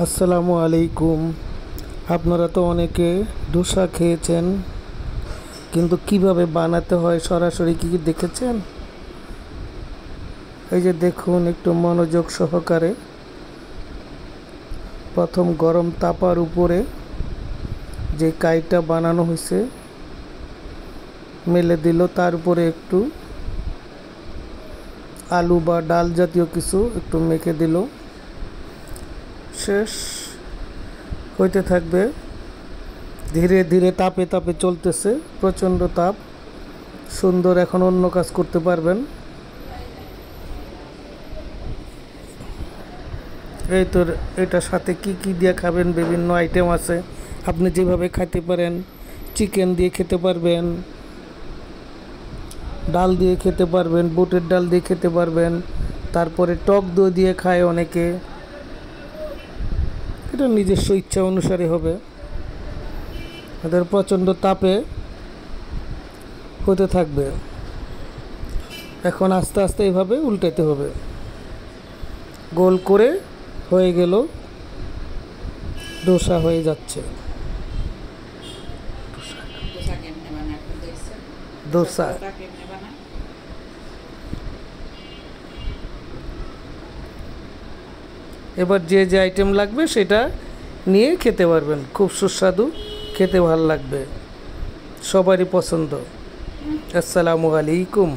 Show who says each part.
Speaker 1: আসসালামু আলাইকুম। আপনারা তো অনেকে ধোসা খেয়েছেন, কিন্তু কিভাবে বানাতে হয় সরাসরি কি দেখেছেন? এই যে দেখুন, একটু মনোযোগ সহকারে। প্রথম গরম তাপার উপরে যে কাইটা বানানো হয়েছে মেলে দিল, তার উপরে একটু আলু বা ডাল জাতীয় কিছু একটু মেখে দিল। শেষ হইতে থাকবে, ধীরে ধীরে তাপে তাপে চলতেছে, প্রচণ্ড তাপ। সুন্দর, এখন অন্য কাজ করতে পারবেন। এই তো, এটার সাথে কি কি দিয়ে খাবেন, বিভিন্ন আইটেম আছে, আপনি যেভাবে খেতে পারেন। চিকেন দিয়ে খেতে পারবেন, ডাল দিয়ে খেতে পারবেন, বুটের ডাল দিয়ে খেতে পারবেন, তারপরে টক দই দিয়ে খায় অনেকে। এটা নিজস্ব ইচ্ছা অনুসারে হবে। এদের প্রচণ্ড তাপে হতে থাকবে। এখন আস্তে আস্তে এইভাবে উল্টাতে হবে। গোল করে হয়ে গেল, ডোসা হয়ে যাচ্ছে। ডোসা এবার যে যে আইটেম লাগবে সেটা নিয়ে খেতে পারবেন। খুব সুস্বাদু, খেতে ভালো লাগবে, সবারই পছন্দ। আসসালামু আলাইকুম।